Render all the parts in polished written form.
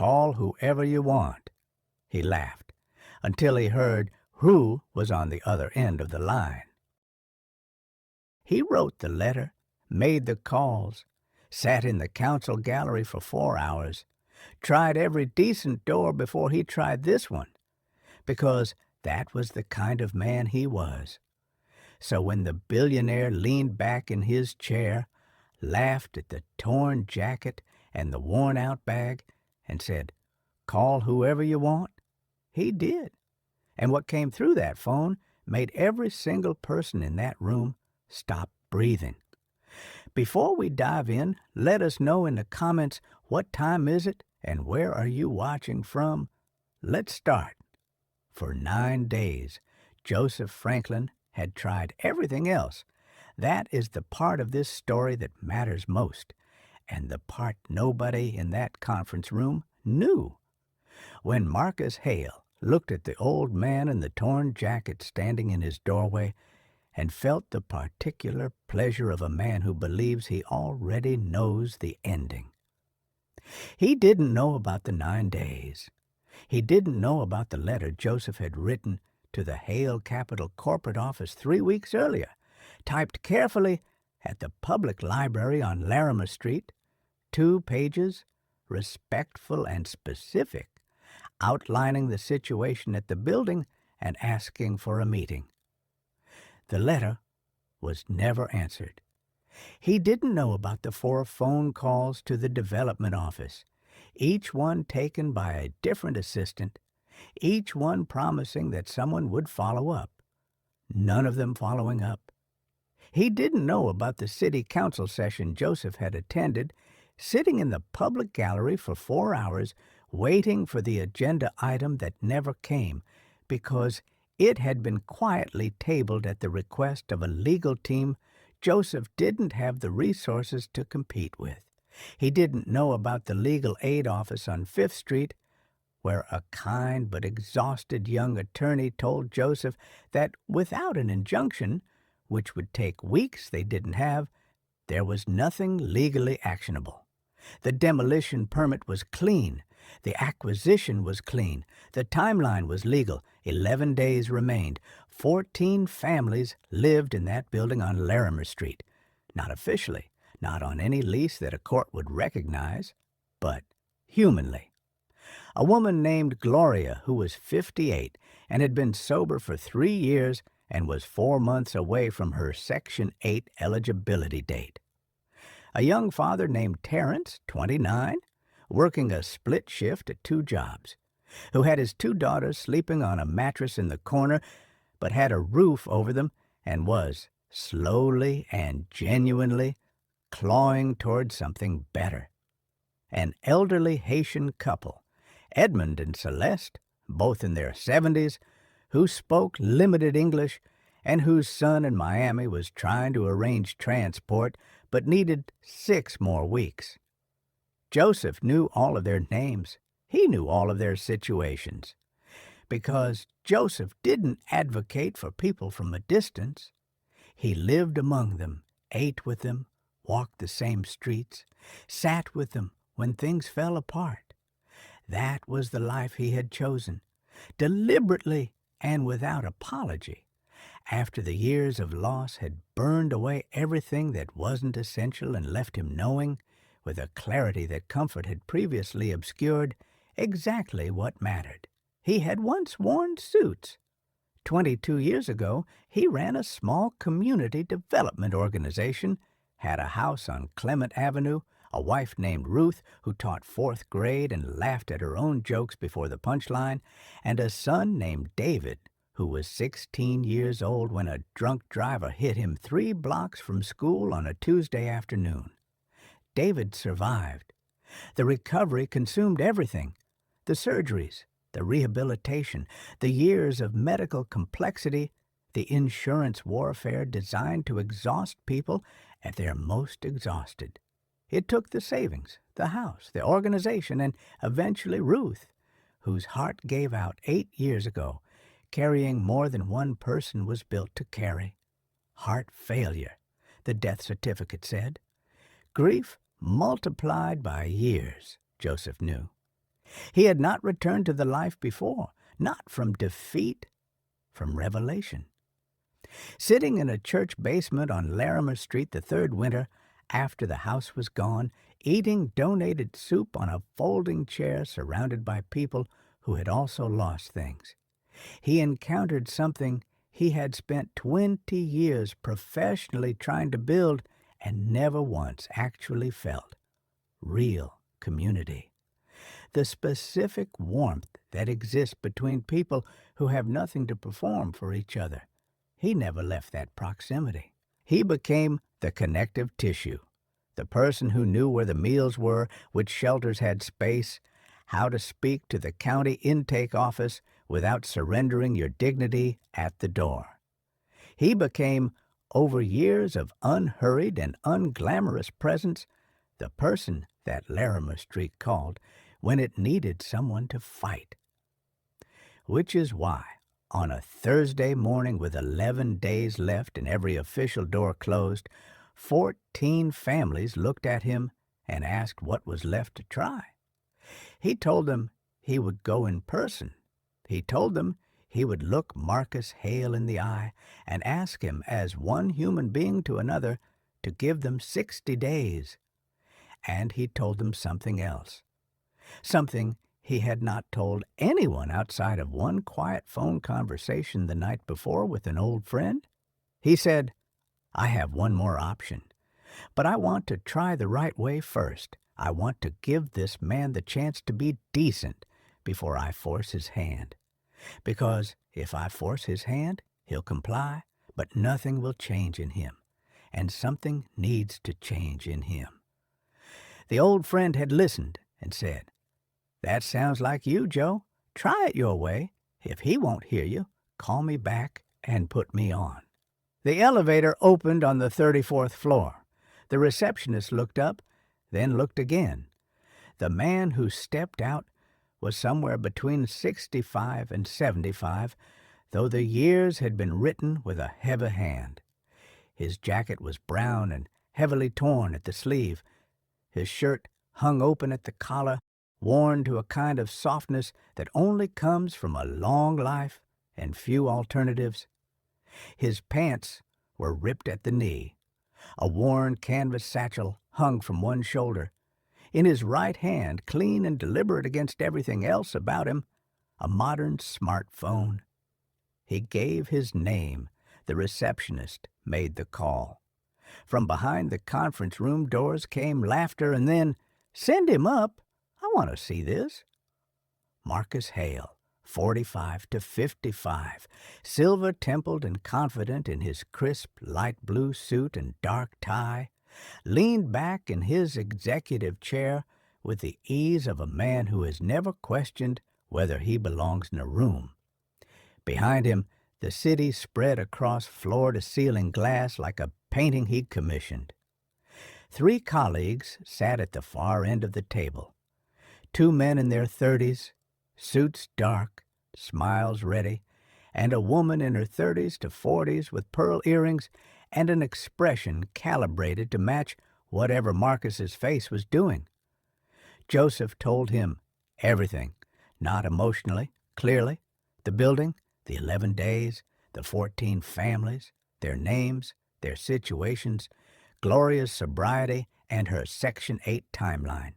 Call whoever you want." He laughed until he heard who was on the other end of the line. He wrote the letter, made the calls, sat in the council gallery for 4 hours, tried every decent door before he tried this one, because that was the kind of man he was. So when the billionaire leaned back in his chair, laughed at the torn jacket and the worn-out bag, and said, "Call whoever you want," he did. And what came through that phone made every single person in that room stop breathing. Before we dive in, let us know in the comments, what time is it and where are you watching from? Let's start. For 9 days, Joseph Franklin had tried everything else. That is the part of this story that matters most, and the part nobody in that conference room knew. When Marcus Hale looked at the old man in the torn jacket standing in his doorway and felt the particular pleasure of a man who believes he already knows the ending. He didn't know about the 9 days. He didn't know about the letter Joseph had written to the Hale Capital corporate office 3 weeks earlier, typed carefully at the public library on Larimer Street, 2 pages, respectful and specific, outlining the situation at the building and asking for a meeting. The letter was never answered. He didn't know about the 4 phone calls to the development office, each one taken by a different assistant, each one promising that someone would follow up, none of them following up. He didn't know about the city council session Joseph had attended, sitting in the public gallery for 4 hours, waiting for the agenda item that never came, because it had been quietly tabled at the request of a legal team Joseph didn't have the resources to compete with. He didn't know about the legal aid office on 5th Street, where a kind but exhausted young attorney told Joseph that without an injunction, which would take weeks they didn't have, there was nothing legally actionable. The demolition permit was clean. The acquisition was clean. The timeline was legal. 11 days remained. 14 families lived in that building on Larimer Street. Not officially, not on any lease that a court would recognize, but humanly. A woman named Gloria, who was 58 and had been sober for 3 years and was 4 months away from her Section 8 eligibility date. A young father named Terrence, 29, working a split shift at 2 jobs, who had his 2 daughters sleeping on a mattress in the corner, but had a roof over them and was, slowly and genuinely, clawing toward something better. An elderly Haitian couple, Edmund and Celeste, both in their 70s, who spoke limited English and whose son in Miami was trying to arrange transport but needed 6 more weeks. Joseph knew all of their names. He knew all of their situations. Because Joseph didn't advocate for people from a distance. He lived among them, ate with them, walked the same streets, sat with them when things fell apart. That was the life he had chosen, deliberately and without apology, after the years of loss had burned away everything that wasn't essential and left him knowing, with a clarity that comfort had previously obscured, exactly what mattered. He had once worn suits. 22 years ago, he ran a small community development organization, had a house on Clement Avenue, a wife named Ruth who taught 4th grade and laughed at her own jokes before the punchline, and a son named David, who was 16 years old when a drunk driver hit him 3 blocks from school on a Tuesday afternoon. David survived. The recovery consumed everything: the surgeries, the rehabilitation, the years of medical complexity, the insurance warfare designed to exhaust people at their most exhausted. It took the savings, the house, the organization, and eventually Ruth, whose heart gave out 8 years ago, carrying more than one person was built to carry. Heart failure, the death certificate said. Grief multiplied by years, Joseph knew. He had not returned to the life before, not from defeat, from revelation. Sitting in a church basement on Larimer Street the third winter, after the house was gone, eating donated soup on a folding chair surrounded by people who had also lost things, he encountered something he had spent 20 years professionally trying to build and never once actually felt: real community. The specific warmth that exists between people who have nothing to perform for each other. He never left that proximity. He became the connective tissue, the person who knew where the meals were, which shelters had space, how to speak to the county intake office without surrendering your dignity at the door. He became, over years of unhurried and unglamorous presence, the person that Larimer Street called when it needed someone to fight. Which is why, on a Thursday morning with 11 days left and every official door closed, 14 families looked at him and asked what was left to try. He told them he would go in person. He told them he would look Marcus Hale in the eye and ask him, as one human being to another, to give them 60 days. And he told them something else. Something he had not told anyone outside of one quiet phone conversation the night before with an old friend. He said, "I have one more option, but I want to try the right way first. I want to give this man the chance to be decent before I force his hand. Because if I force his hand, he'll comply, but nothing will change in him, and something needs to change in him." The old friend had listened and said, "That sounds like you, Joe. Try it your way. If he won't hear you, call me back and put me on." The elevator opened on the 34th floor. The receptionist looked up, then looked again. The man who stepped out was somewhere between 65 and 75, though the years had been written with a heavy hand. His jacket was brown and heavily torn at the sleeve. His shirt hung open at the collar, worn to a kind of softness that only comes from a long life and few alternatives. His pants were ripped at the knee. A worn canvas satchel hung from one shoulder. In his right hand, clean and deliberate against everything else about him, a modern smartphone. He gave his name. The receptionist made the call. From behind the conference room doors came laughter and then, "Send him up. I want to see this." Marcus Hale, 45 to 55, silver-templed and confident in his crisp light blue suit and dark tie, leaned back in his executive chair with the ease of a man who has never questioned whether he belongs in a room. Behind him, the city spread across floor-to-ceiling glass like a painting he'd commissioned. 3 colleagues sat at the far end of the table. 2 men in their 30s, suits dark, smiles ready, and a woman in her 30s to 40s with pearl earrings and an expression calibrated to match whatever Marcus's face was doing. Joseph told him everything, not emotionally, clearly. The building, the 11 days, the 14 families, their names, their situations, Gloria's sobriety, and her Section 8 timeline,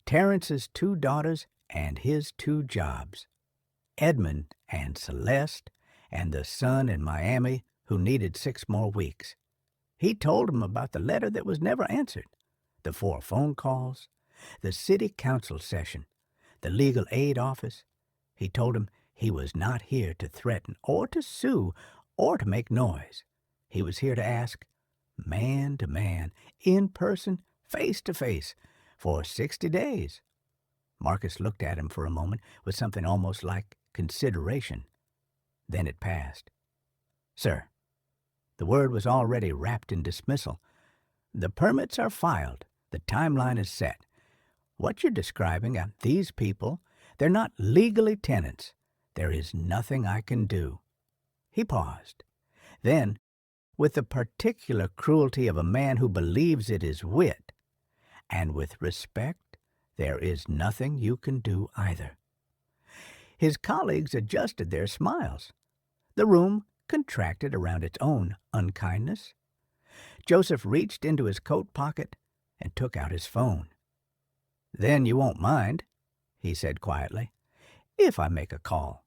Terrence's 2 daughters and his 2 jobs, Edmund and Celeste, and the son in Miami who needed 6 more weeks. He told him about the letter that was never answered, the 4 phone calls, the city council session, the legal aid office. He told him he was not here to threaten or to sue or to make noise. He was here to ask, man to man, in person, face to face, for 60 days. Marcus looked at him for a moment with something almost like consideration. Then it passed. "Sir," the word was already wrapped in dismissal, "the permits are filed. The timeline is set. What you're describing, these people, they're not legally tenants. There is nothing I can do." He paused. Then, with the particular cruelty of a man who believes it is wit, and with respect there is nothing you can do either." His colleagues adjusted their smiles. The room contracted around its own unkindness. Joseph reached into his coat pocket and took out his phone. "Then you won't mind," he said quietly, "if I make a call."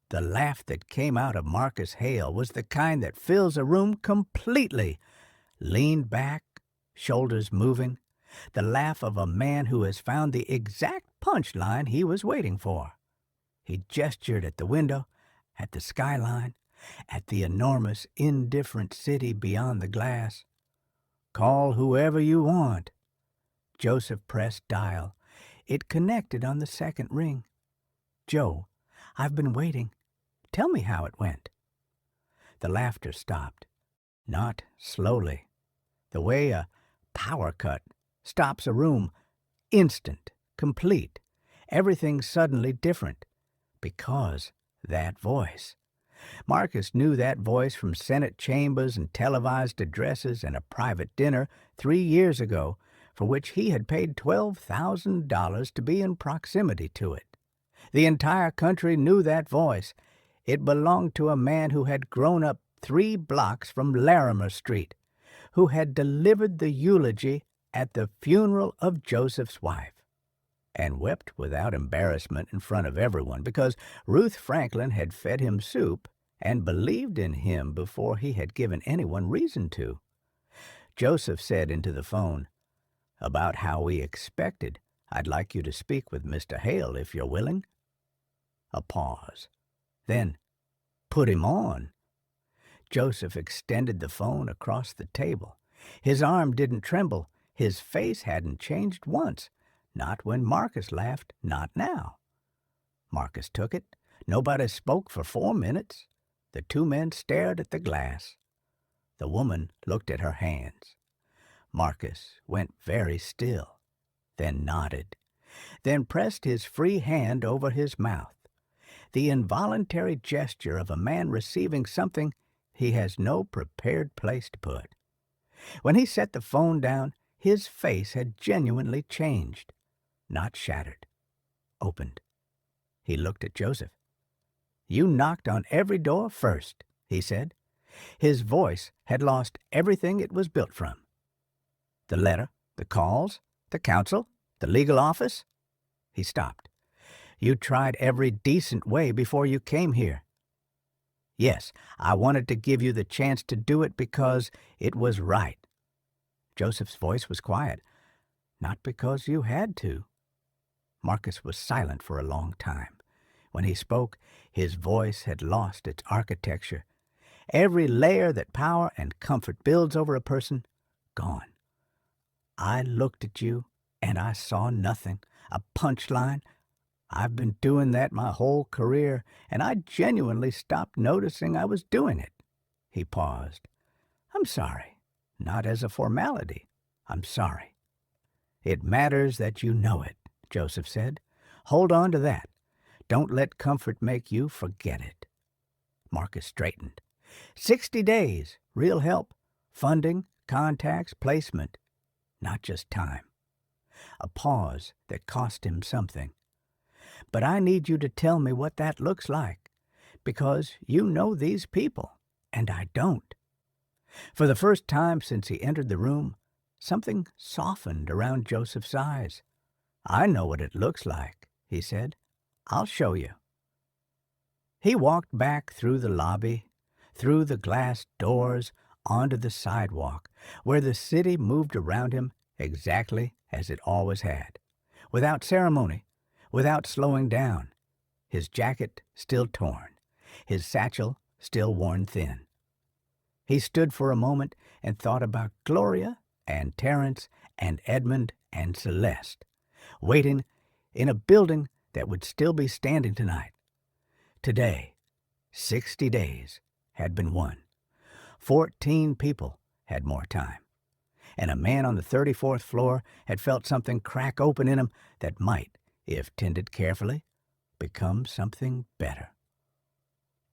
The laugh that came out of Marcus Hale was the kind that fills a room completely. Leaned back, shoulders moving, the laugh of a man who has found the exact punchline he was waiting for. He gestured at the window, at the skyline, at the enormous, indifferent city beyond the glass. "Call whoever you want." Joseph pressed dial. It connected on the second ring. "Joe, I've been waiting. Tell me how it went." The laughter stopped. Not slowly. The way a power cut stops a room. Instant, complete. Everything suddenly different. Because that voice. Marcus knew that voice from Senate chambers and televised addresses and a private dinner 3 years ago, for which he had paid $12,000 to be in proximity to it. The entire country knew that voice. It belonged to a man who had grown up 3 blocks from Larimer Street, who had delivered the eulogy at the funeral of Joseph's wife, and wept without embarrassment in front of everyone because Ruth Franklin had fed him soup and believed in him before he had given anyone reason to. Joseph said into the phone, "About how we expected. I'd like you to speak with Mr. Hale if you're willing." A pause. Then, "Put him on." Joseph extended the phone across the table. His arm didn't tremble. His face hadn't changed once. Not when Marcus laughed, not now. Marcus took it. Nobody spoke for 4 minutes. The 2 men stared at the glass. The woman looked at her hands. Marcus went very still, then nodded, then pressed his free hand over his mouth. The involuntary gesture of a man receiving something he has no prepared place to put. When he set the phone down, his face had genuinely changed. Not shattered. Opened. He looked at Joseph. "You knocked on every door first," he said. His voice had lost everything it was built from. "The letter, the calls, the counsel, the legal office?" He stopped. "You tried every decent way before you came here." "Yes, I wanted to give you the chance to do it because it was right." Joseph's voice was quiet. "Not because you had to." Marcus was silent for a long time. When he spoke, his voice had lost its architecture. Every layer that power and comfort builds over a person, gone. "I looked at you, and I saw nothing. A punchline. I've been doing that my whole career, and I genuinely stopped noticing I was doing it." He paused. "I'm sorry. Not as a formality. I'm sorry." "It matters that you know it," Joseph said. "Hold on to that. Don't let comfort make you forget it." Marcus straightened. 60 days, real help, funding, contacts, placement. Not just time. A pause that cost him something. "But I need you to tell me what that looks like, because you know these people, and I don't." For the first time since he entered the room, something softened around Joseph's eyes. "I know what it looks like," he said. "I'll show you." He walked back through the lobby, through the glass doors, onto the sidewalk, where the city moved around him exactly as it always had, without ceremony, without slowing down, his jacket still torn, his satchel still worn thin. He stood for a moment and thought about Gloria and Terence and Edmund and Celeste, waiting in a building that would still be standing tonight. Today, 60 days had been won. 14 people had more time. And a man on the 34th floor had felt something crack open in him that might, if tended carefully, become something better.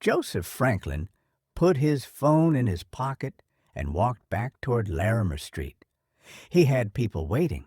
Joseph Franklin put his phone in his pocket and walked back toward Larimer Street. He had people waiting,